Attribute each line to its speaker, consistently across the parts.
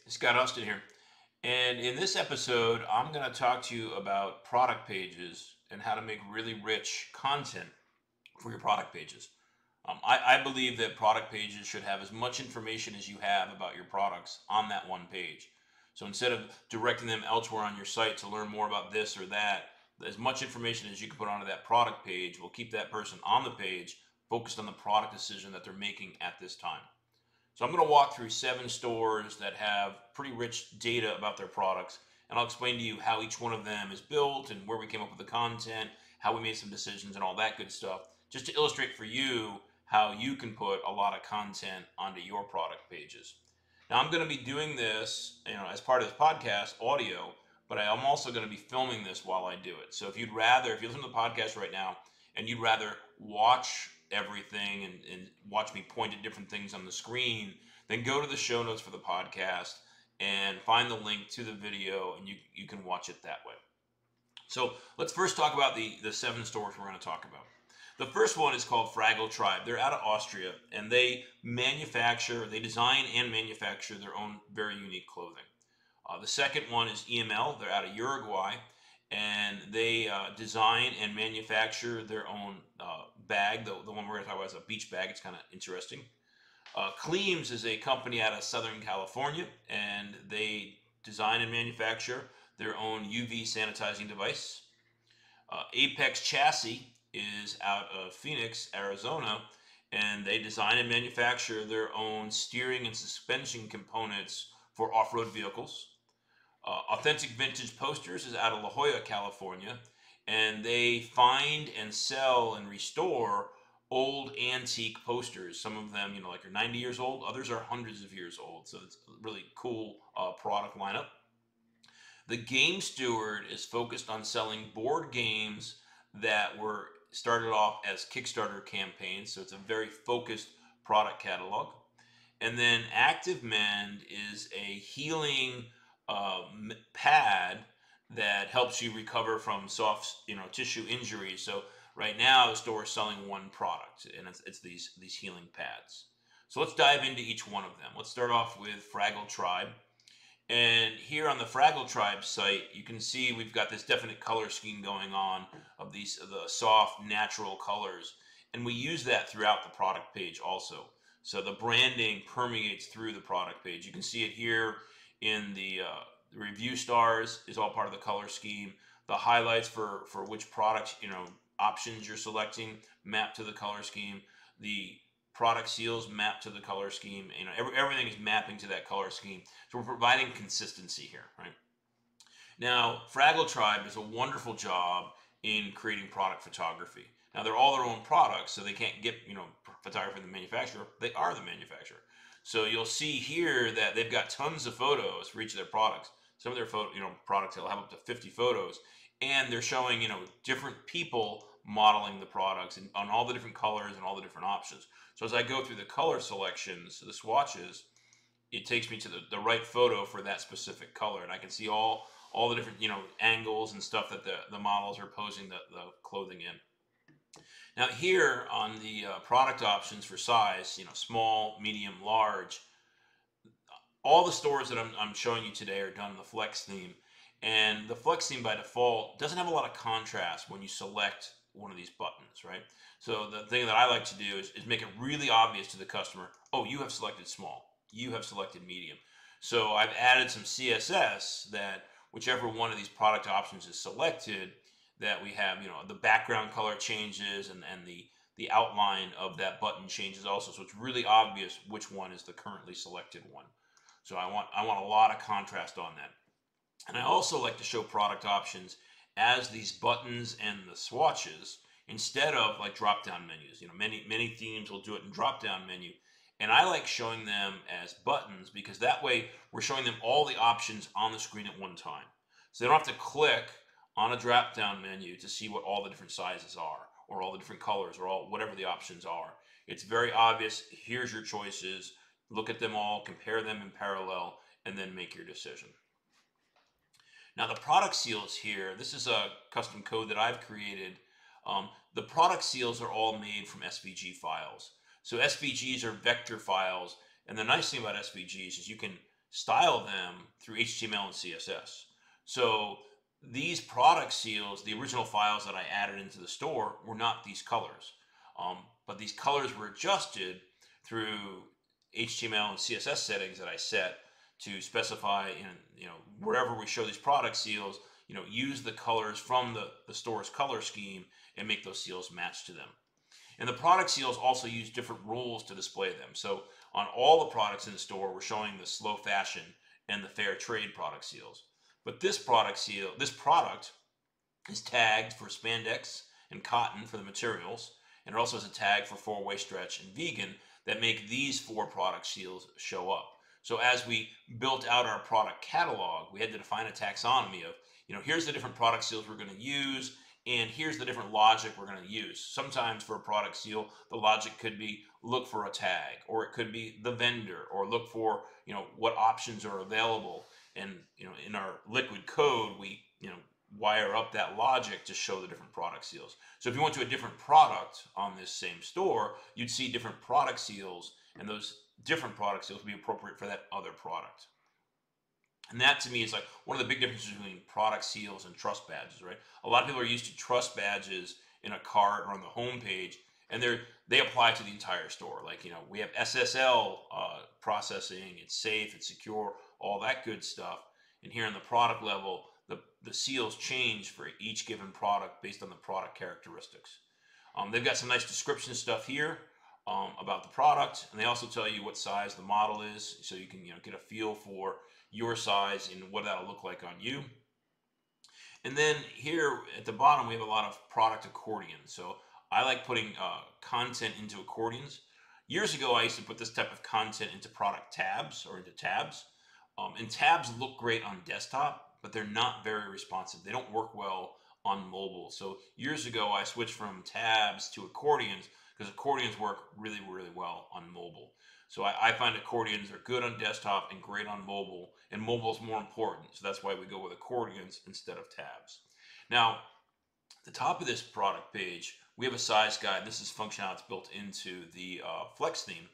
Speaker 1: Scott Austin here. And in this episode, I'm going to talk to you about product pages and how to make really rich content for your product pages. I believe that product pages should have as much information as you have about your products on that one page. So instead of directing them elsewhere on your site to learn more about this or that, as much information as you can put onto that product page will keep that person on the page focused on the product decision that they're making at this time. So I'm going to walk through 7 stores that have pretty rich data about their products, and I'll explain to you how each one of them is built and where we came up with the content, how we made some decisions, and all that good stuff, just to illustrate for you how you can put a lot of content onto your product pages. Now I'm going to be doing this, as part of this podcast, audio, but I'm also going to be filming this while I do it. So if you listen to the podcast right now and you'd rather watch everything and watch me point at different things on the screen, then go to the show notes for the podcast and find the link to the video, and you can watch it that way. So let's first talk about the 7 stores we're going to talk about. The first one is called Fraggle Tribe. They're out of Austria, and they design and manufacture their own very unique clothing. The second one is EML. They're out of Uruguay, and they design and manufacture their own bag. The one we're going to talk about is a beach bag. It's kind of interesting. Cleams is a company out of Southern California, and they design and manufacture their own UV sanitizing device. Apex Chassis is out of Phoenix, Arizona, and they design and manufacture their own steering and suspension components for off-road vehicles. Authentic Vintage Posters is out of La Jolla, California, and they find and sell and restore old antique posters. Some of them, like are 90 years old. Others are hundreds of years old. So it's a really cool product lineup. The Game Steward is focused on selling board games that were started off as Kickstarter campaigns. So it's a very focused product catalog. And then ActiveMend is a healing pad that helps you recover from soft, tissue injuries. So right now the store is selling one product, and it's these healing pads. So let's dive into each one of them. Let's start off with Fraggle Tribe. And here on the Fraggle Tribe site, you can see we've got this definite color scheme going on of the soft, natural colors. And we use that throughout the product page also. So the branding permeates through the product page. You can see it here in the review stars is all part of the color scheme. The highlights for which product, options you're selecting map to the color scheme. The product seals map to the color scheme. Everything is mapping to that color scheme. So we're providing consistency here, right? Now, Fraggle Tribe does a wonderful job in creating product photography. Now, they're all their own products, so they can't get, photography from the manufacturer. They are the manufacturer. So you'll see here that they've got tons of photos for each of their products. Some of their products will have up to 50 photos, and they're showing, different people modeling the products and on all the different colors and all the different options. So as I go through the color selections, the swatches, it takes me to the right photo for that specific color, and I can see all the different angles and stuff that the models are posing the clothing in. Now here on the product options for size, small, medium, large, all the stores that I'm showing you today are done in the Flex theme. And the Flex theme by default doesn't have a lot of contrast when you select one of these buttons, right? So the thing that I like to do is make it really obvious to the customer, oh, you have selected small, you have selected medium. So I've added some CSS that whichever one of these product options is selected, that we have, the background color changes and the outline of that button changes also. So it's really obvious which one is the currently selected one. So I want a lot of contrast on that. And I also like to show product options as these buttons and the swatches instead of like drop-down menus. Many themes will do it in drop-down menu. And I like showing them as buttons because that way we're showing them all the options on the screen at one time. So they don't have to click on a drop-down menu to see what all the different sizes are or all the different colors or whatever the options are. It's very obvious. Here's your choices. Look at them all, compare them in parallel, and then make your decision. Now the product seals here, this is a custom code that I've created. The product seals are all made from SVG files. So SVGs are vector files, and the nice thing about SVGs is you can style them through HTML and CSS. So these product seals, the original files that I added into the store, were not these colors. But these colors were adjusted through HTML and CSS settings that I set to specify in, wherever we show these product seals, use the colors from the store's color scheme and make those seals match to them. And the product seals also use different rules to display them. So on all the products in the store, we're showing the slow fashion and the fair trade product seals. But this product is tagged for spandex and cotton for the materials, and it also has a tag for 4-way stretch and vegan that make these 4 product seals show up. So as we built out our product catalog, we had to define a taxonomy of, here's the different product seals we're going to use, and here's the different logic we're going to use. Sometimes for a product seal, the logic could be look for a tag, or it could be the vendor, or look for, what options are available. And, in our liquid code, we, wire up that logic to show the different product seals. So if you went to a different product on this same store, you'd see different product seals, and those different product seals would be appropriate for that other product. And that to me is like one of the big differences between product seals and trust badges, right? A lot of people are used to trust badges in a cart or on the home page, and they apply to the entire store. Like, we have SSL processing, it's safe, it's secure, all that good stuff. And here on the product level, the seals change for each given product based on the product characteristics. They've got some nice description stuff here about the product, and they also tell you what size the model is, so you can get a feel for your size and what that'll look like on you. And then here at the bottom, we have a lot of product accordions. So I like putting content into accordions. Years ago, I used to put this type of content into product tabs or into tabs. And tabs look great on desktop, but they're not very responsive. They don't work well on mobile. So years ago, I switched from tabs to accordions because accordions work really, really well on mobile. So I find accordions are good on desktop and great on mobile, and mobile is more important. So that's why we go with accordions instead of tabs. Now, at the top of this product page, we have a size guide. This is functionality that's built into the Flex theme.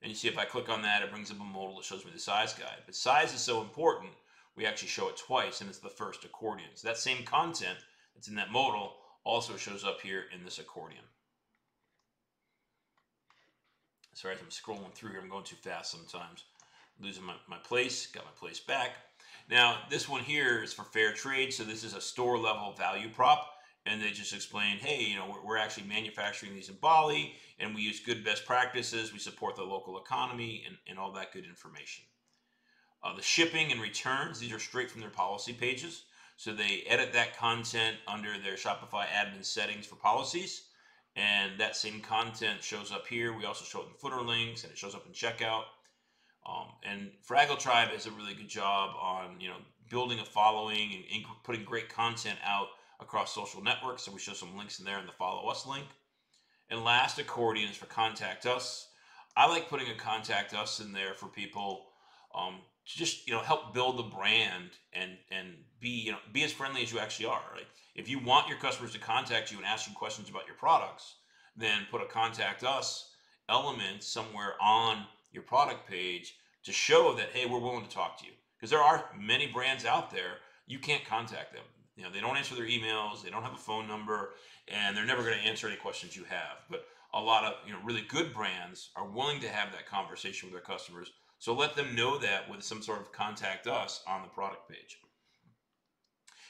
Speaker 1: And you see if I click on that, it brings up a modal that shows me the size guide. But size is so important, we actually show it twice, and it's the first accordion. So that same content that's in that modal also shows up here in this accordion. Sorry, as I'm scrolling through here, I'm going too fast sometimes. Losing my place, got my place back. Now, this one here is for fair trade, so this is a store level value prop, and they just explain, hey, we're actually manufacturing these in Bali, and we use good best practices, we support the local economy, and all that good information. The shipping and returns, these are straight from their policy pages, so they edit that content under their Shopify admin settings for policies. And that same content shows up here. We also show it in footer links, and it shows up in checkout. And Fraggle Tribe does a really good job on building a following and putting great content out across social networks. So we show some links in there in the Follow Us link. And last accordion is for Contact Us. I like putting a Contact Us in there for people to just help build the brand and be as friendly as you actually are. Right? If you want your customers to contact you and ask you questions about your products, then put a Contact Us element somewhere on your product page to show that, hey, we're willing to talk to you. Because there are many brands out there, you can't contact them. They don't answer their emails, they don't have a phone number, and they're never going to answer any questions you have. But a lot of really good brands are willing to have that conversation with their customers. So let them know that with some sort of Contact Us on the product page.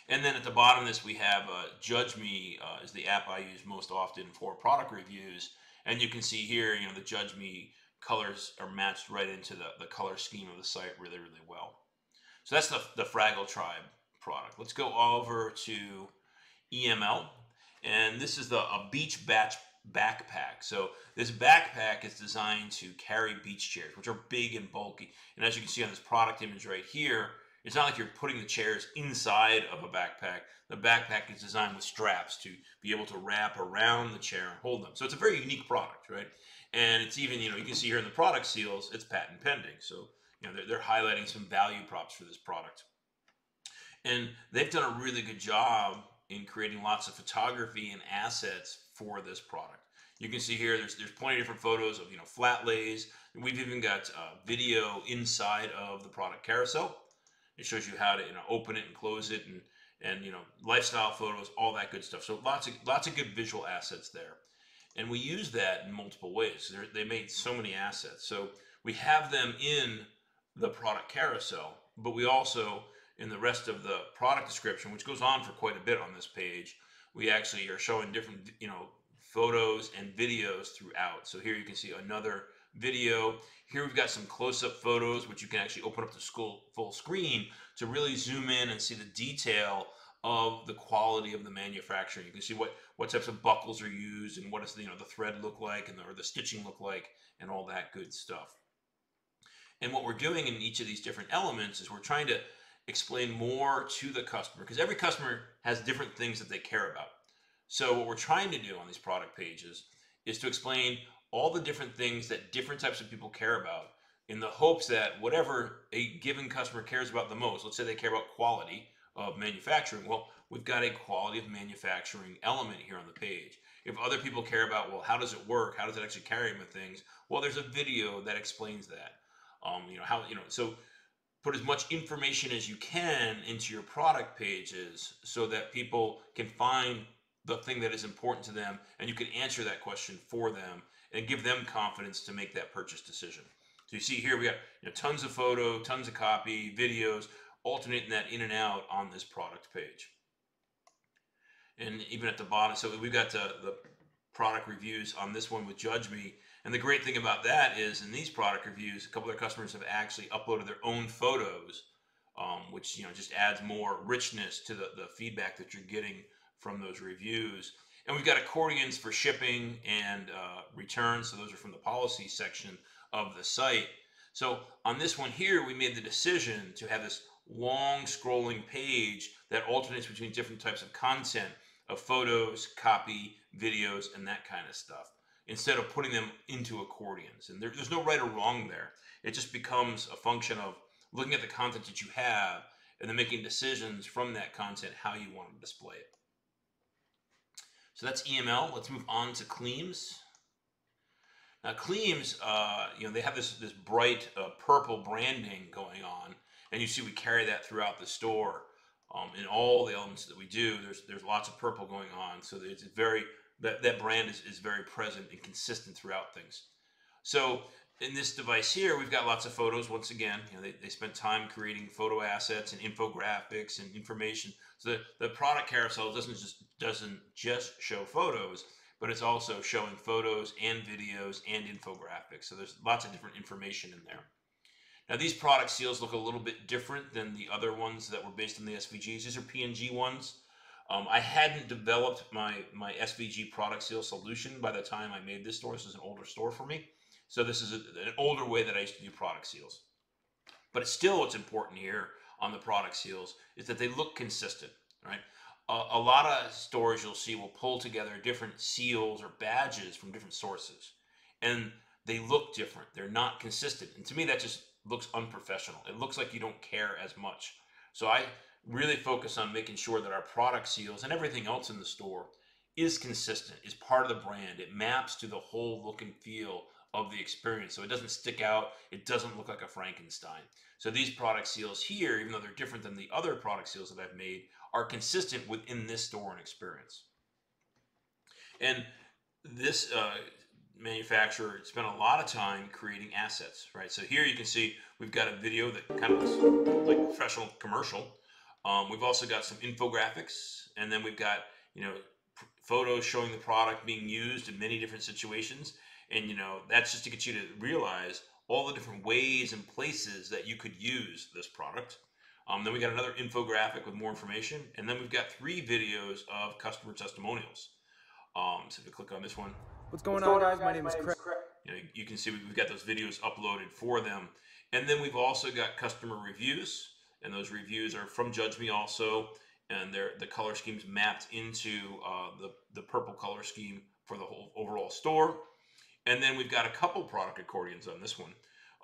Speaker 1: And then at the bottom of this, we have Judge Me is the app I use most often for product reviews. And you can see here, the Judge Me colors are matched right into the color scheme of the site really, really well. So that's the Fraggle Tribe product. Let's go over to EML. And this is a beach backpack. So this backpack is designed to carry beach chairs, which are big and bulky. And as you can see on this product image right here, it's not like you're putting the chairs inside of a backpack. The backpack is designed with straps to be able to wrap around the chair and hold them. So it's a very unique product, right? And it's even, you can see here in the product seals, it's patent pending. So, they're highlighting some value props for this product. And they've done a really good job in creating lots of photography and assets for this product. You can see here, there's plenty of different photos of, flat lays, We've even got video inside of the product carousel. It shows you how to open it and close it, and lifestyle photos, all that good stuff. So lots of good visual assets there. And we use that in multiple ways. They made so many assets. So we have them in the product carousel, but we also, in the rest of the product description, which goes on for quite a bit on this page, we actually are showing different, photos and videos throughout. So here you can see another video. Here we've got some close-up photos, which you can actually open up to full screen to really zoom in and see the detail of the quality of the manufacturing. You can see what types of buckles are used, and what does the thread look like, or the stitching look like, and all that good stuff. And what we're doing in each of these different elements is we're trying to explain more to the customer, because every customer has different things that they care about. So what we're trying to do on these product pages is to explain all the different things that different types of people care about, in the hopes that whatever a given customer cares about the most, let's say they care about quality of manufacturing, well, we've got a quality of manufacturing element here on the page. If other people care about, well, how does it work? How does it actually carry with things? Well, there's a video that explains that. So put as much information as you can into your product pages so that people can find the thing that is important to them, and you can answer that question for them and give them confidence to make that purchase decision. So you see here we got tons of photo, tons of copy, videos, alternating that in and out on this product page. And even at the bottom, so we've got the product reviews on this one with Judge Me. And the great thing about that is, in these product reviews, a couple of their customers have actually uploaded their own photos, which just adds more richness to the feedback that you're getting from those reviews. And we've got accordions for shipping and returns. So those are from the policy section of the site. So on this one here, we made the decision to have this long scrolling page that alternates between different types of content, of photos, copy, videos, and that kind of stuff, instead of putting them into accordions. And there's no right or wrong there. It just becomes a function of looking at the content that you have and then making decisions from that content how you want to display it. So that's EML. Let's move on to Cleams. Now Cleams, they have this bright purple branding going on, and you see we carry that throughout the store. In all the elements that we do, there's lots of purple going on. So it's that brand is very present and consistent throughout things. So in this device here, we've got lots of photos. Once again, they spent time creating photo assets and infographics and information. So the product carousel doesn't just show photos, but it's also showing photos and videos and infographics. So there's lots of different information in there. Now these product seals look a little bit different than the other ones that were based on the SVGs. These are PNG ones. I hadn't developed my SVG product seal solution by the time I made this store. This is an older store for me. So this is an older way that I used to do product seals. But still, what's important here on the product seals is that they look consistent, right? A lot of stores you'll see will pull together different seals or badges from different sources, and they look different. They're not consistent. And to me, that just looks unprofessional. It looks like you don't care as much. So I really focus on making sure that our product seals and everything else in the store is consistent, is part of the brand. It maps to the whole look and feel of the experience. So it doesn't stick out. It doesn't look like a Frankenstein. So these product seals here, even though they're different than the other product seals that I've made, are consistent within this store and experience. And this manufacturer spent a lot of time creating assets, right? So here you can see we've got a video that kind of looks like a professional commercial. We've also got some infographics, and then we've got photos showing the product being used in many different situations. And that's just to get you to realize all the different ways and places that you could use this product. Then we got another infographic with more information, and then we've got 3 videos of customer testimonials. So if you click on this one,
Speaker 2: What's going on, guys? My name is Craig.
Speaker 1: You can see we've got those videos uploaded for them. And then we've also got customer reviews, and those reviews are from Judge Me also, and the color scheme's mapped into the purple color scheme for the whole overall store. And then we've got a couple product accordions on this one.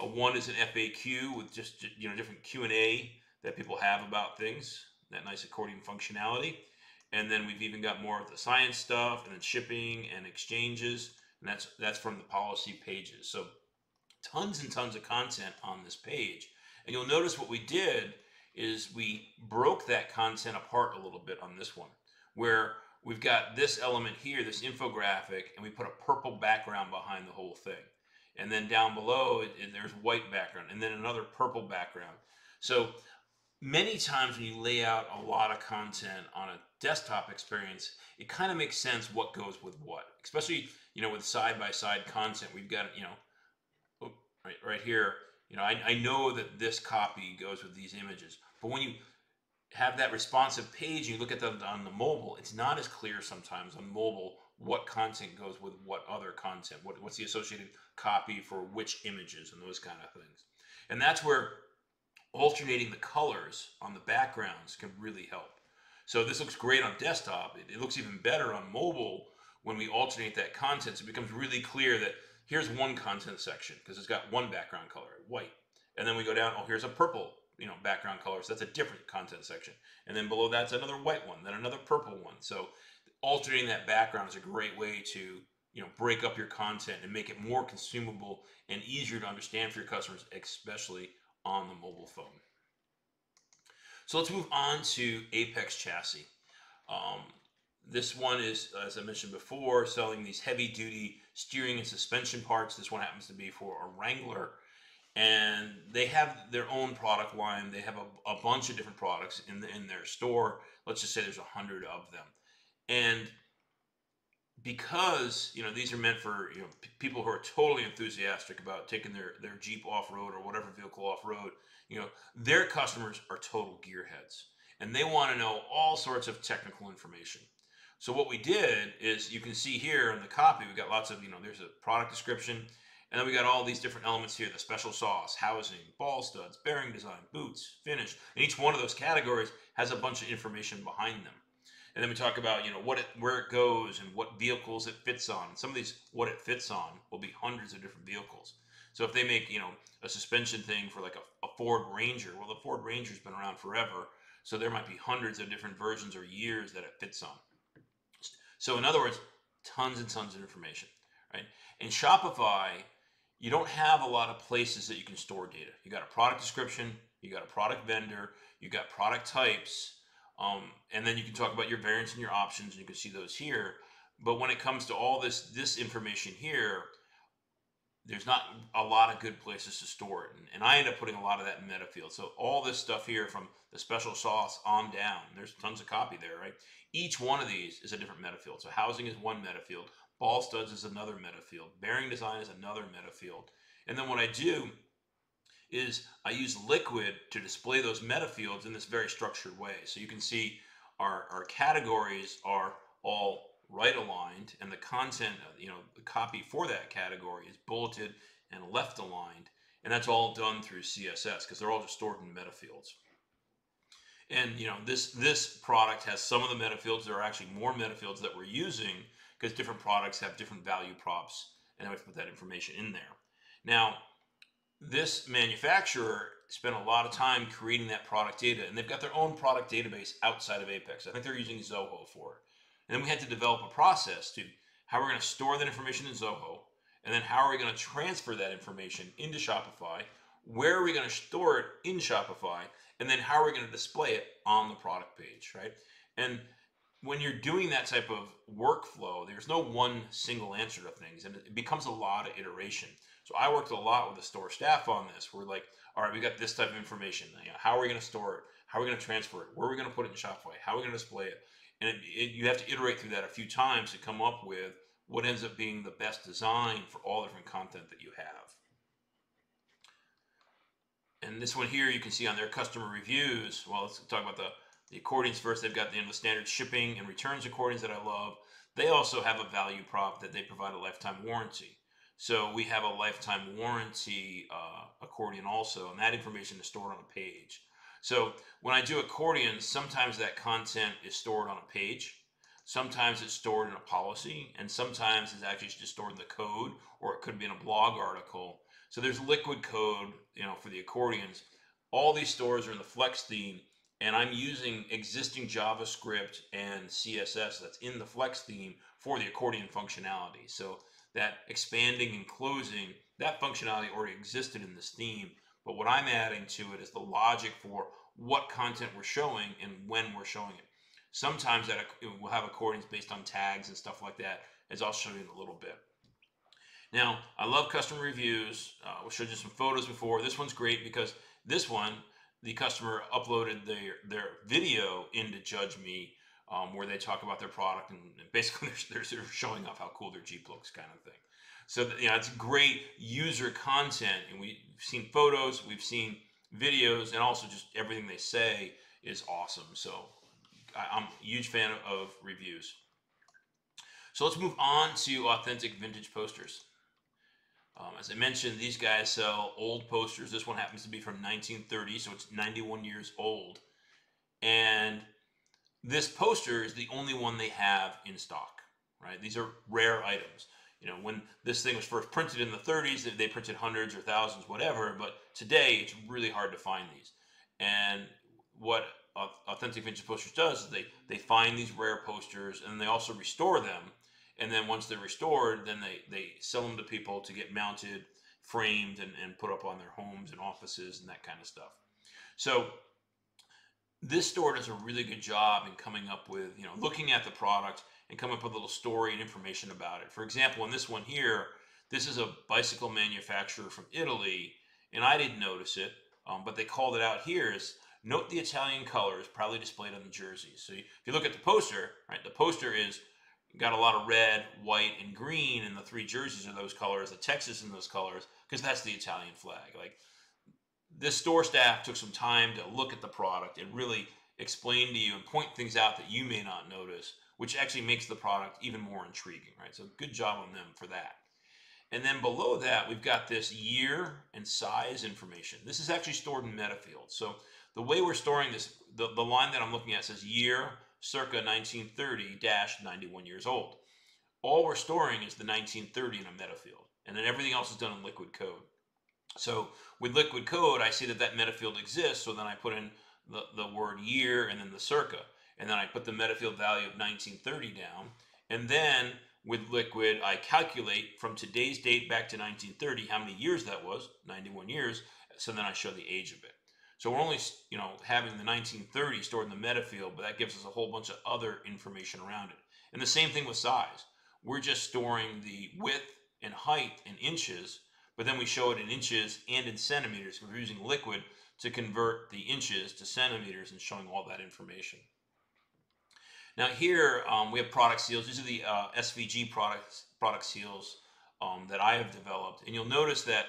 Speaker 1: One is an FAQ with just different Q&A that people have about things, that nice accordion functionality. And then we've even got more of the science stuff, and then shipping and exchanges, and that's from the policy pages. So tons and tons of content on this page. And you'll notice what we did is we broke that content apart a little bit on this one, where we've got this element here, this infographic, and we put a purple background behind the whole thing. And then down below, there's white background, and then another purple background. So many times when you lay out a lot of content on a desktop experience, it kind of makes sense what goes with what, especially, with side-by-side content. We've got, right here, I know that this copy goes with these images, but when you have that responsive page and you look at them on the mobile, it's not as clear sometimes on mobile what content goes with what other content, what's the associated copy for which images and those kind of things. And that's where alternating the colors on the backgrounds can really help. So this looks great on desktop. It looks even better on mobile when we alternate that content. So it becomes really clear that here's one content section because it's got one background color, white. And then we go down, here's a purple, background color. So that's a different content section. And then below that's another white one, then another purple one. So alternating that background is a great way to, break up your content and make it more consumable and easier to understand for your customers, especially on the mobile phone. So let's move on to Apex Chassis. This one is, as I mentioned before, selling these heavy-duty steering and suspension parts. This one happens to be for a Wrangler. And they have their own product line. They have a bunch of different products in their store. Let's just say there's 100 of them. And because these are meant for people who are totally enthusiastic about taking their Jeep off-road or whatever vehicle off-road, their customers are total gearheads, and they want to know all sorts of technical information. So what we did is, you can see here in the copy, we got lots of, there's a product description, and then we got all these different elements here: the special sauce, housing, ball studs, bearing design, boots, finish, and each one of those categories has a bunch of information behind them. And then we talk about, where it goes and what vehicles it fits on. Some of these, what it fits on, will be hundreds of different vehicles. So if they make, a suspension thing for like a Ford Ranger, well, the Ford Ranger's been around forever, so there might be hundreds of different versions or years that it fits on. So in other words, tons and tons of information, right? In Shopify, you don't have a lot of places that you can store data. You got a product description, you got a product vendor, you got product types, and then you can talk about your variants and your options, and you can see those here. But when it comes to all this information here, there's not a lot of good places to store it. And I end up putting a lot of that in meta field. So all this stuff here, from the special sauce on down, there's tons of copy there, right? Each one of these is a different meta field. So housing is one meta field. Ball studs is another meta field. Bearing design is another meta field. And then what I do is I use Liquid to display those meta fields in this very structured way. So you can see our categories are all right aligned, and the content, the copy for that category is bulleted and left aligned, and that's all done through CSS because they're all just stored in meta fields. And this product has some of the meta fields. There are actually more meta fields that we're using because different products have different value props, and I have to put that information in there. Now, this manufacturer spent a lot of time creating that product data, and they've got their own product database outside of Apex. I think they're using Zoho for it. And then we had to develop a process to how we're going to store that information in Zoho, and then how are we going to transfer that information into Shopify, where are we going to store it in Shopify, and then how are we going to display it on the product page, right? And when you're doing that type of workflow, there's no one single answer to things, and it becomes a lot of iteration. So I worked a lot with the store staff on this. We're like, all right, we got this type of information. How are we going to store it? How are we going to transfer it? Where are we going to put it in Shopify? How are we going to display it? And you have to iterate through that a few times to come up with what ends up being the best design for all the different content that you have. And this one here, you can see on their customer reviews. Well, let's talk about the accordions first. They've got the standard shipping and returns accordions that I love. They also have a value prop that they provide a lifetime warranty. So we have a lifetime warranty accordion also, and that information is stored on a page. So when I do accordions, sometimes that content is stored on a page, sometimes it's stored in a policy, and sometimes it's actually just stored in the code, or it could be in a blog article. So there's liquid code, for the accordions. All these stores are in the Flex theme, and I'm using existing JavaScript and CSS that's in the Flex theme for the accordion functionality. So that expanding and closing, that functionality already existed in this theme. But what I'm adding to it is the logic for what content we're showing and when we're showing it. Sometimes we'll have accordings based on tags and stuff like that, as I'll show you in a little bit. Now, I love customer reviews. We showed you some photos before. This one's great because this one, the customer uploaded their video into Judge Me, where they talk about their product, and basically they're showing off how cool their Jeep looks, kind of thing. So it's great user content, and we've seen photos, we've seen videos, and also just everything they say is awesome. So I'm a huge fan of reviews. So let's move on to authentic vintage posters. As I mentioned, these guys sell old posters. This one happens to be from 1930, so it's 91 years old. And this poster is the only one they have in stock, right? These are rare items. When this thing was first printed in the 30s, they printed hundreds or thousands, whatever. But today, it's really hard to find these. And what Authentic Vintage Posters does is they find these rare posters, and they also restore them. And then once they're restored, then they sell them to people to get mounted, framed, and put up on their homes and offices and that kind of stuff. So this store does a really good job in coming up with, looking at the product and come up with a little story and information about it. For example, in this one here, this is a bicycle manufacturer from Italy, and I didn't notice it, but they called it out here as note the Italian colors proudly displayed on the jerseys. So if you look at the poster, right, the poster is got a lot of red, white, and green, and the three jerseys are those colors, the text is in those colors, because that's the Italian flag. Like, this store staff took some time to look at the product and really explain to you and point things out that you may not notice, which actually makes the product even more intriguing, right? So good job on them for that. And then below that, we've got this year and size information. This is actually stored in MetaField. So the way we're storing this, the line that I'm looking at says year circa 1930-91 years old. All we're storing is the 1930 in a MetaField, and then everything else is done in liquid code. So with liquid code, I see that MetaField exists, so then I put in the word year and then the circa, and then I put the MetaField value of 1930 down, and then with liquid, I calculate from today's date back to 1930 how many years that was, 91 years, so then I show the age of it. So we're only, having the 1930 stored in the MetaField, but that gives us a whole bunch of other information around it. And the same thing with size. We're just storing the width and height in inches, but then we show it in inches and in centimeters. We're using liquid to convert the inches to centimeters and showing all that information. Now here we have product seals. These are the SVG product seals that I have developed. And you'll notice that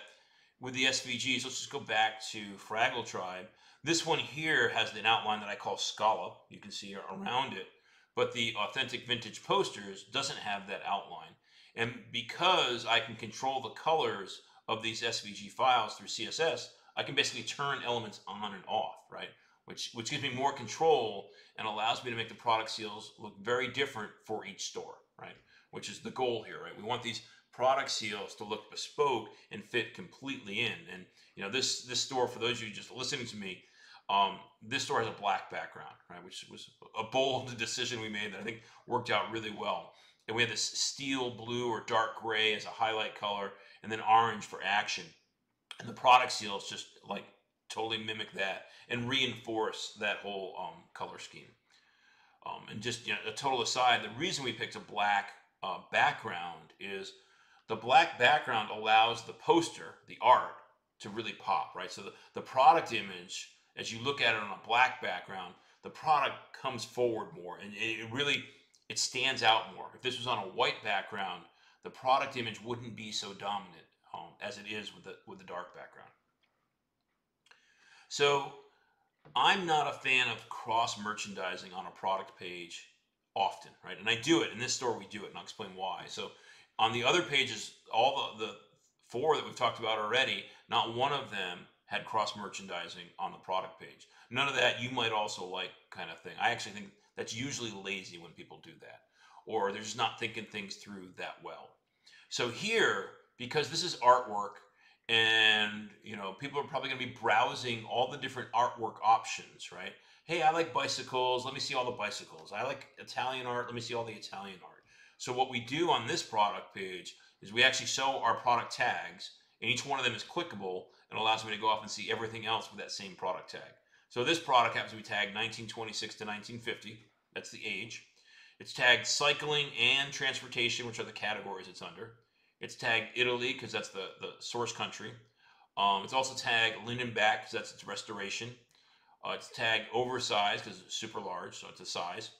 Speaker 1: with the SVGs, let's just go back to Fraggle Tribe. This one here has an outline that I call scallop. You can see around it. But the Authentic Vintage Posters doesn't have that outline. And because I can control the colors of these SVG files through CSS, I can basically turn elements on and off, right? Which gives me more control and allows me to make the product seals look very different for each store, right? Which is the goal here, right? We want these product seals to look bespoke and fit completely in. And this store, for those of you just listening to me, this store has a black background, right? Which was a bold decision we made that I think worked out really well. And we have this steel blue or dark gray as a highlight color, and then orange for action. And the product seals just like totally mimic that and reinforce that whole color scheme. And just a total aside, the reason we picked a black background is the black background allows the poster, the art, to really pop, right? So the product image, as you look at it on a black background, the product comes forward more, and it stands out more. If this was on a white background, the product image wouldn't be so dominant as it is with the dark background. So I'm not a fan of cross merchandising on a product page often, right? And I do it in this store. We do it, and I'll explain why. So on the other pages, all the four that we've talked about already, not one of them had cross merchandising on the product page. None of that you might also like kind of thing. I actually think that's usually lazy when people do that, or they're just not thinking things through that well. So here, because this is artwork, and people are probably going to be browsing all the different artwork options, right? Hey, I like bicycles. Let me see all the bicycles. I like Italian art. Let me see all the Italian art. So what we do on this product page is we actually show our product tags, and each one of them is clickable and allows me to go off and see everything else with that same product tag. So this product happens to be tagged 1926 to 1950. That's the age. It's tagged cycling and transportation, which are the categories it's under. It's tagged Italy because that's the source country. It's also tagged linen back because that's its restoration. It's tagged oversized because it's super large, so it's a size.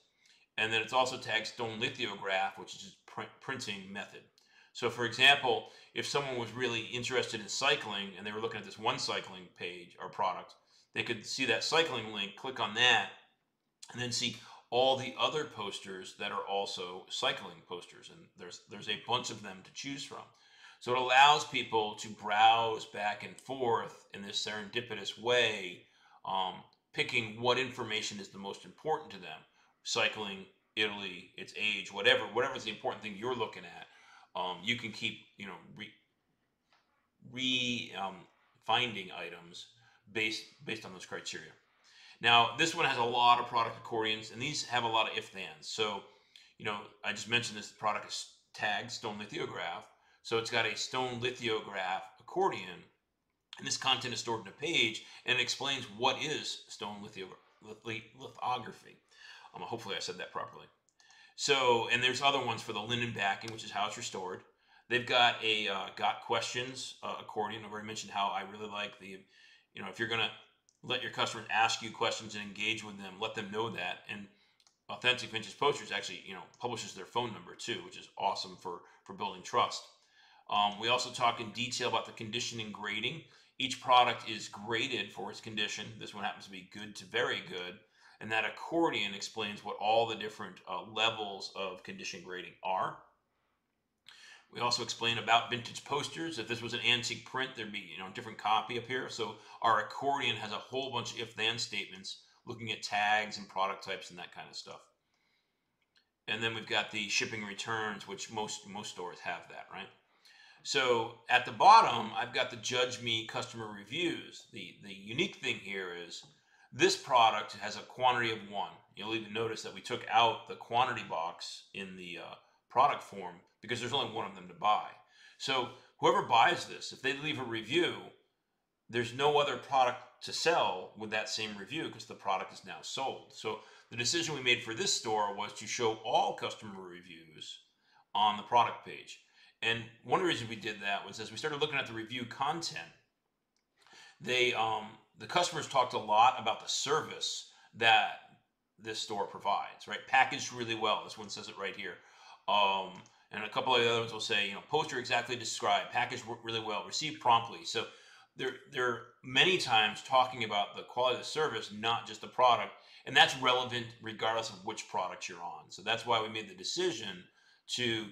Speaker 1: And then it's also tagged stone lithograph, which is just printing method. So for example, if someone was really interested in cycling and they were looking at this one cycling page or product, they could see that cycling link, click on that, and then see all the other posters that are also cycling posters. And there's a bunch of them to choose from. So it allows people to browse back and forth in this serendipitous way, picking what information is the most important to them. Cycling, Italy, its age, whatever's the important thing you're looking at. You can keep, finding items based on those criteria. Now, this one has a lot of product accordions, and these have a lot of if-thens. So, I just mentioned this product is tagged stone lithograph. So it's got a stone lithograph accordion, and this content is stored in a page, and it explains what is stone lithography. Hopefully I said that properly. So, and there's other ones for the linen backing, which is how it's restored. They've got a got questions accordion. I've already mentioned how I really like the, if you're going to let your customers ask you questions and engage with them, let them know that. And Authentic Vintage Posters actually, publishes their phone number too, which is awesome for building trust. We also talk in detail about the condition and grading. Each product is graded for its condition. This one happens to be good to very good. And that accordion explains what all the different levels of condition grading are. We also explain about vintage posters. If this was an antique print, there'd be a different copy up here. So our accordion has a whole bunch of if-then statements looking at tags and product types and that kind of stuff. And then we've got the shipping returns, which most stores have that, right? So at the bottom, I've got the Judge Me customer reviews. The unique thing here is this product has a quantity of 1. You'll even notice that we took out the quantity box in the product form because there's only one of them to buy. So whoever buys this, if they leave a review, there's no other product to sell with that same review because the product is now sold. So the decision we made for this store was to show all customer reviews on the product page. And one of the reasons we did that was as we started looking at the review content, the customers talked a lot about the service that this store provides, right? Packaged really well. This one says it right here. And a couple of the other ones will say, poster exactly described, packaged really well, received promptly. So they're many times talking about the quality of the service, not just the product. And that's relevant regardless of which product you're on. So that's why we made the decision to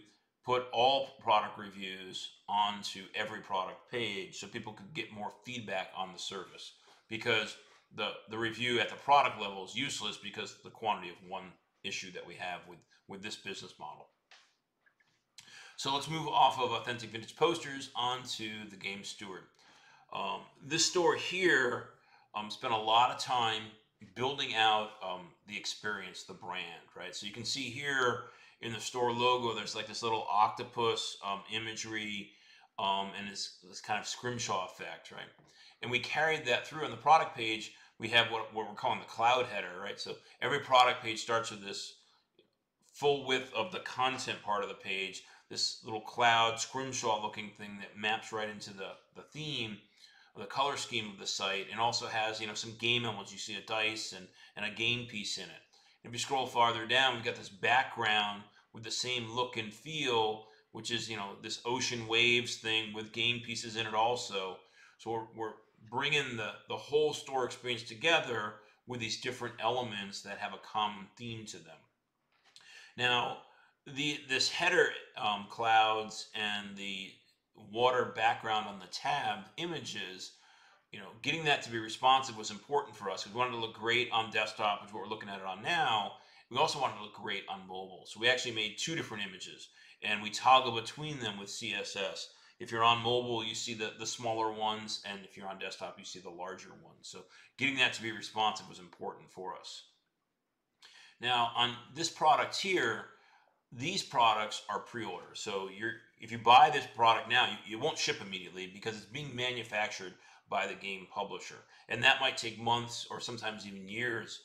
Speaker 1: put all product reviews onto every product page so people could get more feedback on the service. Because the review at the product level is useless because of the quantity of one issue that we have with this business model. So let's move off of Authentic Vintage Posters onto the game Steward. This store here spent a lot of time building out the experience, the brand, right? So you can see here in the store logo, there's like this little octopus imagery and this kind of scrimshaw effect, right? And we carried that through on the product page. We have what we're calling the cloud header, right? So every product page starts with this full width of the content part of the page, this little cloud scrimshaw looking thing that maps right into the theme, the color scheme of the site, and also has some game elements. You see a dice and a game piece in it. If you scroll farther down, we've got this background with the same look and feel, which is this ocean waves thing with game pieces in it also. So we're bringing the whole store experience together with these different elements that have a common theme to them. Now, this header clouds and the water background on the tab images, getting that to be responsive was important for us. We wanted to look great on desktop, which is what we're looking at it on now. We also wanted to look great on mobile. So we actually made 2 different images, and we toggle between them with CSS. If you're on mobile, you see the smaller ones, and if you're on desktop, you see the larger ones. So getting that to be responsive was important for us. Now, on this product here, these products are pre-orders. So if you buy this product now, you won't ship immediately because it's being manufactured by the game publisher. And that might take months or sometimes even years,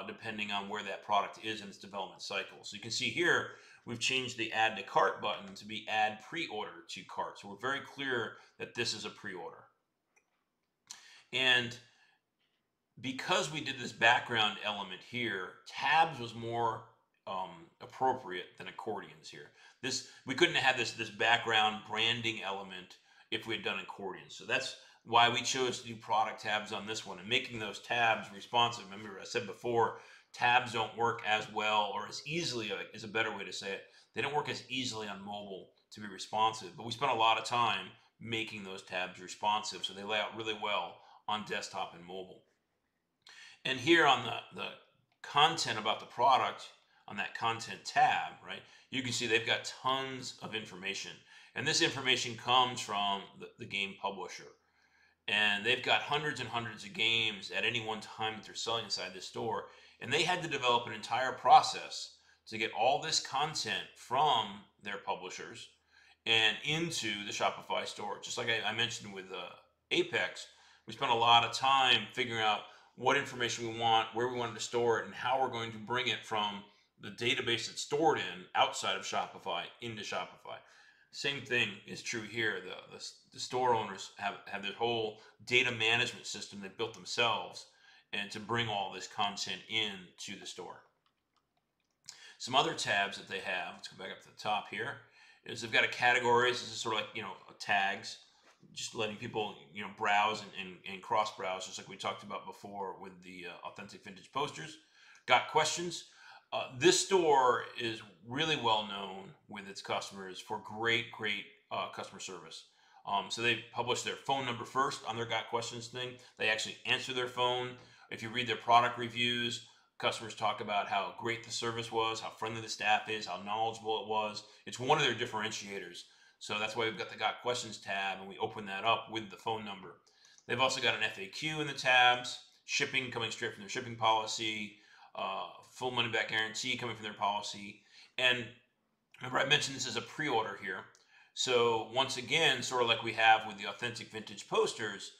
Speaker 1: depending on where that product is in its development cycle. So you can see here, we've changed the add to cart button to be add pre-order to cart. So we're very clear that this is a pre-order. And because we did this background element here, tabs was more appropriate than accordions here. We couldn't have this background branding element if we had done accordions. So that's why we chose to do product tabs on this one, and making those tabs responsive. Remember, I said before, tabs don't work as well or as easily, is a better way to say it. They don't work as easily on mobile to be responsive, but we spent a lot of time making those tabs responsive, so they lay out really well on desktop and mobile. And here on the content about the product, on that content tab, right, you can see they've got tons of information. And this information comes from the game publisher. And they've got hundreds and hundreds of games at any one time that they're selling inside this store. And they had to develop an entire process to get all this content from their publishers and into the Shopify store. Just like I mentioned with Apex, we spent a lot of time figuring out what information we want, where we wanted to store it, and how we're going to bring it from the database it's stored in outside of Shopify into Shopify. Same thing is true here. The store owners have their whole data management system they built themselves, and to bring all this content in to the store. Some other tabs that they have, let's go back up to the top here, is they've got a categories. This is sort of like, tags, just letting people, browse and cross-browse, just like we talked about before with the authentic vintage posters. Got questions? This store is really well known with its customers for great customer service. So they publish their phone number first on their Got Questions thing. They actually answer their phone. If you read their product reviews, customers talk about how great the service was, how friendly the staff is, how knowledgeable it was. It's one of their differentiators. So that's why we've got the Got Questions tab, and we open that up with the phone number. They've also got an FAQ in the tabs, shipping coming straight from their shipping policy, full money back guarantee coming from their policy. And remember, I mentioned this as a pre-order here. So once again, sort of like we have with the authentic vintage posters,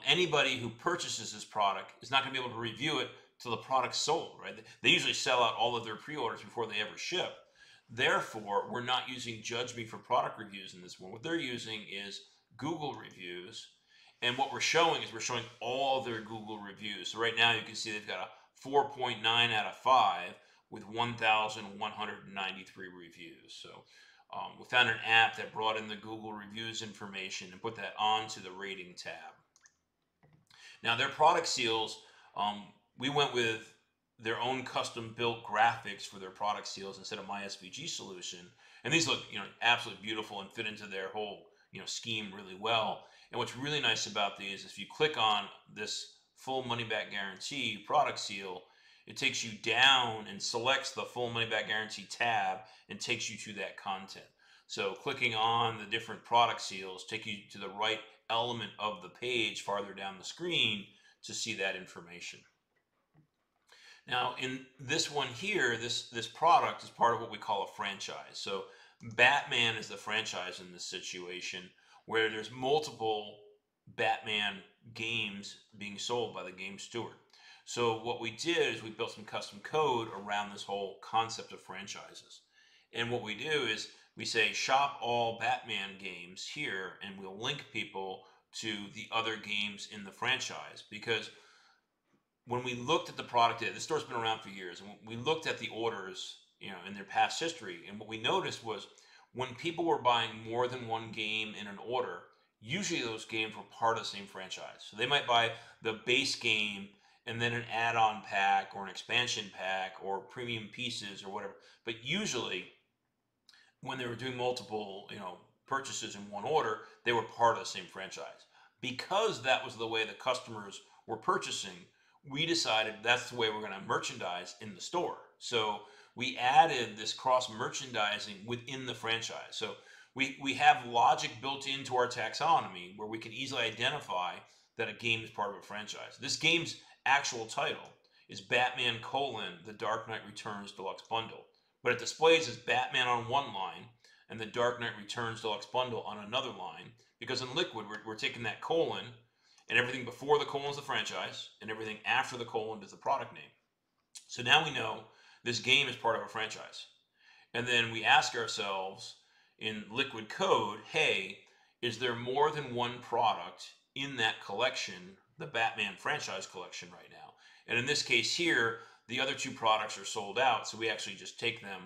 Speaker 1: anybody who purchases this product is not going to be able to review it till the product's sold, right? They usually sell out all of their pre-orders before they ever ship. Therefore, we're not using Judge Me for product reviews in this one. What they're using is Google reviews. And what we're showing is all their Google reviews. So right now you can see they've got a 4.9 out of 5 with 1,193 reviews. So we found an app that brought in the Google reviews information and put that onto the rating tab. Now their product seals, we went with their own custom-built graphics for their product seals instead of my SVG solution, and these look, absolutely beautiful and fit into their whole, scheme really well. And what's really nice about these is if you click on this full money-back guarantee product seal, it takes you down and selects the full money-back guarantee tab and takes you to that content. So clicking on the different product seals take you to the right element of the page farther down the screen to see that information. Now, in this one here, this product is part of what we call a franchise. So Batman is the franchise in this situation, where there's multiple Batman games being sold by the game Steward. So what we did is we built some custom code around this whole concept of franchises. And what we do is we say shop all Batman games here, and we'll link people to the other games in the franchise. Because when we looked at the product, the store's been around for years, and we looked at the orders, in their past history, and what we noticed was when people were buying more than one game in an order, usually those games were part of the same franchise. So they might buy the base game and then an add-on pack or an expansion pack or premium pieces or whatever. But usually when they were doing multiple, purchases in one order, they were part of the same franchise. Because that was the way the customers were purchasing, we decided that's the way we're going to merchandise in the store. So we added this cross-merchandising within the franchise. So we have logic built into our taxonomy where we can easily identify that a game is part of a franchise. This game's actual title is Batman: The Dark Knight Returns Deluxe Bundle. but it displays as Batman on one line and the Dark Knight Returns Deluxe Bundle on another line, because in Liquid, we're taking that colon, and everything before the colon is the franchise, and everything after the colon is the product name. So now we know this game is part of a franchise. And then we ask ourselves in Liquid code, hey, is there more than one product in that collection, the Batman franchise collection right now? And in this case here, the other two products are sold out, so we actually just take them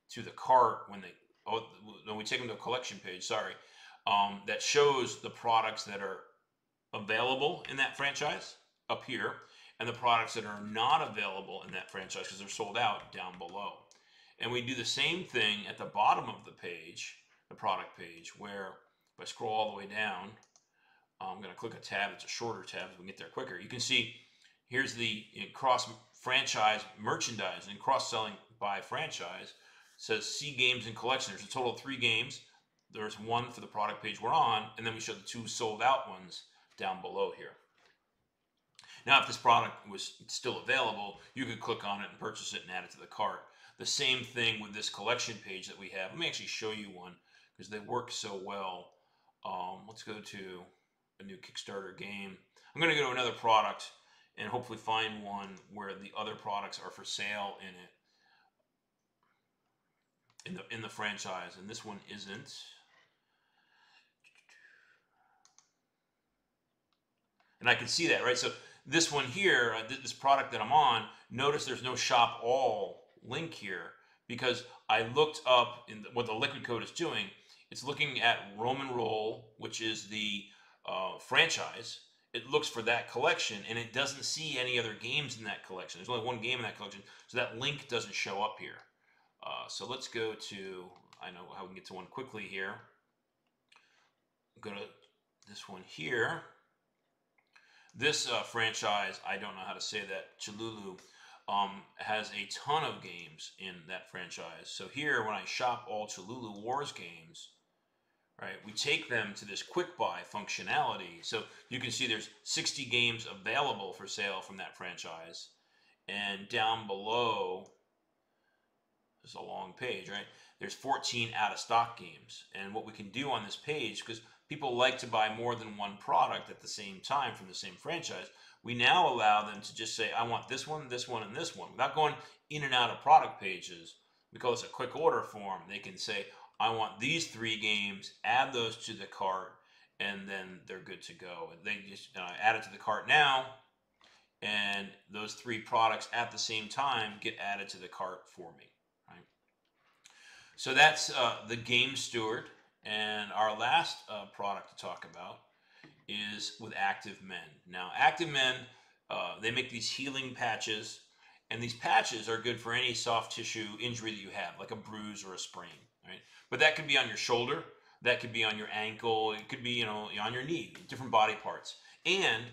Speaker 1: to the cart when we take them to a collection page, that shows the products that are available in that franchise up here, and the products that are not available in that franchise because they're sold out down below. And we do the same thing at the bottom of the page, the product page, where if I scroll all the way down, I'm going to click a tab. It's a shorter tab so we can get there quicker. You can see here's the cross-franchise merchandising, cross-selling by franchise. It says see games and collection. There's a total of 3 games. There's one for the product page we're on, and then we show the 2 sold out ones down below here. Now, if this product was still available, you could click on it and purchase it and add it to the cart. The same thing with this collection page that we have. Let me actually show you one because they work so well. Let's go to a new Kickstarter game. I'm going to go to another product and hopefully find one where the other products are for sale in the franchise, and this one isn't. And I can see that, right? So this one here, this product that I'm on, notice there's no shop all link here because I looked up what the Liquid code is doing. It's looking at Roman Roll, which is the franchise. It looks for that collection, and it doesn't see any other games in that collection. There's only one game in that collection, so that link doesn't show up here. So let's go to, I know how we can get to one quickly here. Go to this one here. This franchise, I don't know how to say that, Cthulhu, has a ton of games in that franchise. So here, when I shop all Cthulhu Wars games, right, we take them to this quick buy functionality. So you can see there's 60 games available for sale from that franchise. And down below, this is a long page, right? There's 14 out of stock games. And what we can do on this page, because people like to buy more than one product at the same time from the same franchise, we now allow them to just say, I want this one, and this one. Without going in and out of product pages, we call this a quick order form. They can say, I want these 3 games, add those to the cart, and then they're good to go. And they just add it to the cart now, and those 3 products at the same time get added to the cart for me. Right? So that's the Game Steward. And our last product to talk about is with ActiveMend. Now, ActiveMend, they make these healing patches, and these patches are good for any soft tissue injury that you have, like a bruise or a sprain, right? But that could be on your shoulder, that could be on your ankle, it could be, on your knee, different body parts. And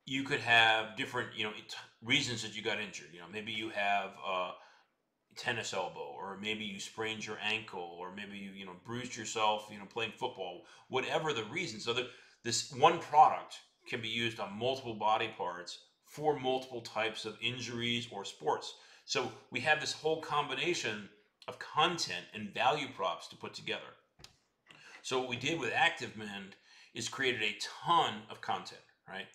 Speaker 1: you could have different, reasons that you got injured. Maybe you have tennis elbow, or maybe you sprained your ankle, or maybe you bruised yourself playing football, whatever the reason. So this one product can be used on multiple body parts for multiple types of injuries or sports. So we have this whole combination of content and value props to put together. So what we did with ActiveMend is created a ton of content, right?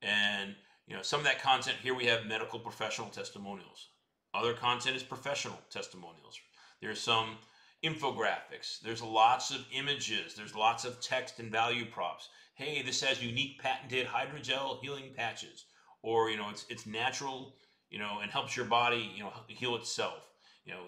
Speaker 1: And some of that content here, we have medical professional testimonials. Other content is professional testimonials. There's some infographics. There's lots of images. There's lots of text and value props. Hey, this has unique patented hydrogel healing patches, or it's natural, and helps your body, heal itself.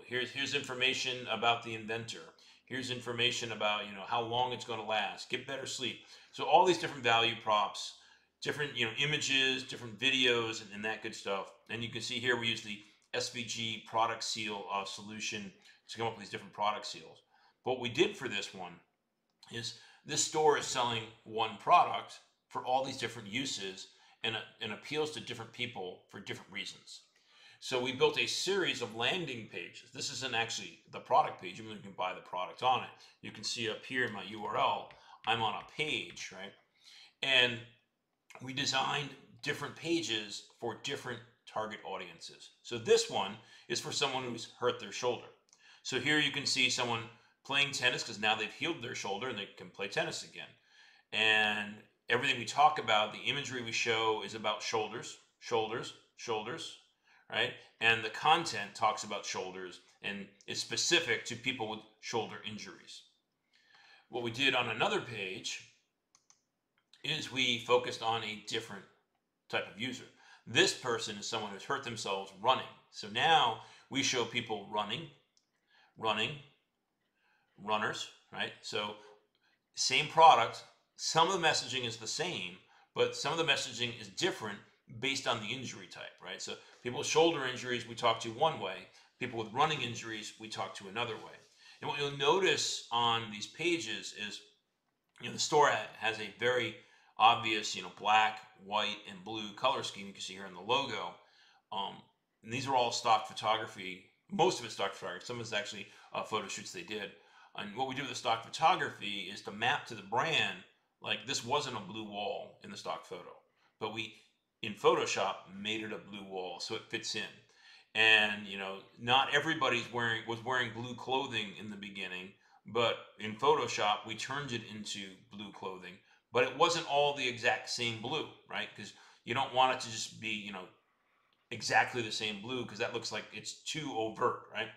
Speaker 1: Here's information about the inventor. Here's information about how long it's going to last. Get better sleep. So all these different value props, different images, different videos, and that good stuff. And you can see here we use the SVG product seal solution to come up with these different product seals. But what we did for this one is this store is selling one product for all these different uses and appeals to different people for different reasons. So we built a series of landing pages. This isn't actually the product page, even though you can buy the product on it. You can see up here in my URL, I'm on a page, right? And we designed different pages for different target audience is. So this one is for someone who's hurt their shoulder. So here you can see someone playing tennis because now they've healed their shoulder and they can play tennis again. And everything we talk about, the imagery we show is about shoulders, shoulders, shoulders, right? And the content talks about shoulders and is specific to people with shoulder injuries. What we did on another page is we focused on a different type of user. This person is someone who's hurt themselves running. So now we show people running, runners, right? So same product, some of the messaging is the same, but some of the messaging is different based on the injury type, right? So people with shoulder injuries, we talk to one way. People with running injuries, we talk to another way. And what you'll notice on these pages is, the store has a very obvious, black, white, and blue color scheme. You can see here in the logo. And these are all stock photography. Most of it's stock photography. Some of it's actually photo shoots they did. And what we do with the stock photography is to map to the brand, like this wasn't a blue wall in the stock photo, but we, in Photoshop, made it a blue wall so it fits in. And, not everybody was wearing blue clothing in the beginning, but in Photoshop, we turned it into blue clothing. But it wasn't all the exact same blue, right? Because you don't want it to just be, exactly the same blue, because that looks like it's too overt, right?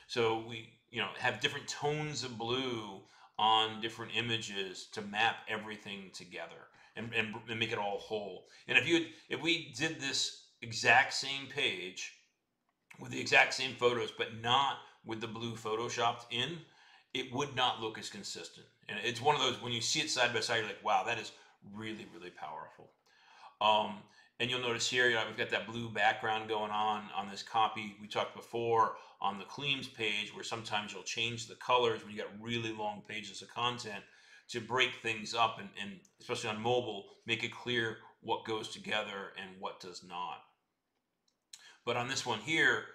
Speaker 1: So we, have different tones of blue on different images to map everything together and make it all whole. And if we did this exact same page with the exact same photos, but not with the blue photoshopped in, it would not look as consistent. And it's one of those, when you see it side by side, you're like, wow, that is really, really powerful. And you'll notice here, we've got that blue background going on this copy. We talked before on the Cleams page where sometimes you'll change the colors when you got really long pages of content to break things up and especially on mobile, make it clear what goes together and what does not. But on this one here,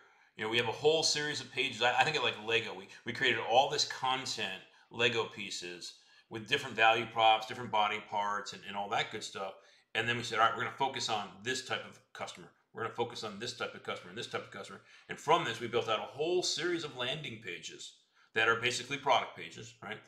Speaker 1: we have a whole series of pages. I think of like Lego. We created all this content, Lego pieces, with different value props, different body parts, and all that good stuff. And then we said, all right, we're going to focus on this type of customer. We're going to focus on this type of customer and this type of customer. And from this, we built out a whole series of landing pages that are basically product pages, right?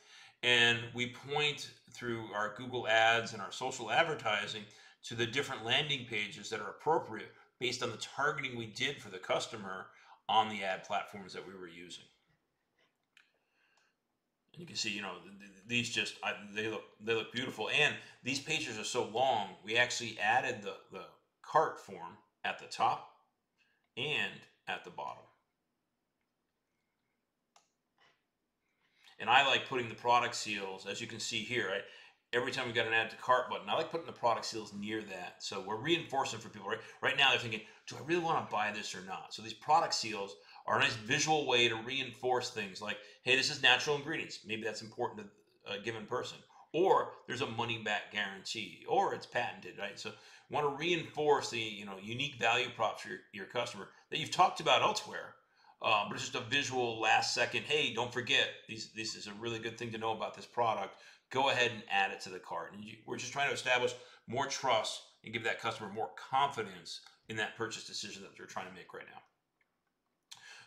Speaker 1: And we point through our Google ads and our social advertising to the different landing pages that are appropriate based on the targeting we did for the customer on the ad platforms that we were using. And you can see, these just, they look beautiful. And these pages are so long, we actually added the cart form at the top and at the bottom. And I like putting the product seals, as you can see here, right? Every time we got an add to cart button, I like putting the product seals near that. So we're reinforcing for people, right? Right now they're thinking, do I really want to buy this or not? So these product seals are a nice visual way to reinforce things like, hey, this is natural ingredients. Maybe that's important to a given person. Or there's a money back guarantee, or it's patented, right? So you want to reinforce the unique value props for your customer that you've talked about elsewhere. But it's just a visual last second, hey, don't forget, this is a really good thing to know about this product. Go ahead and add it to the cart. And we're just trying to establish more trust and give that customer more confidence in that purchase decision that they're trying to make right now.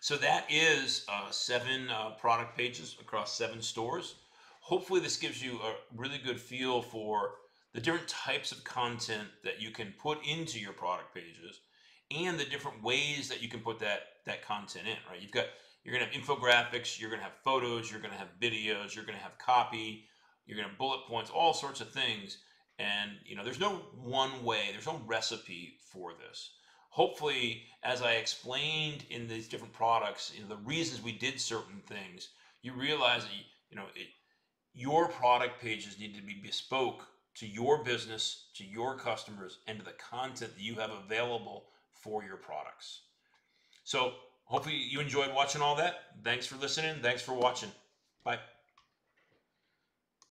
Speaker 1: So that is 7 product pages across 7 stores. Hopefully this gives you a really good feel for the different types of content that you can put into your product pages and the different ways that you can put that content in, right? You're going to have infographics, you're going to have photos, you're going to have videos, you're going to have copy, you're going to have bullet points, all sorts of things. And, there's no one way, there's no recipe for this. Hopefully, as I explained in these different products, the reasons we did certain things, you realize that, your product pages need to be bespoke to your business, to your customers, and to the content that you have available for your products. So hopefully you enjoyed watching all that. Thanks for listening. Thanks for watching. Bye.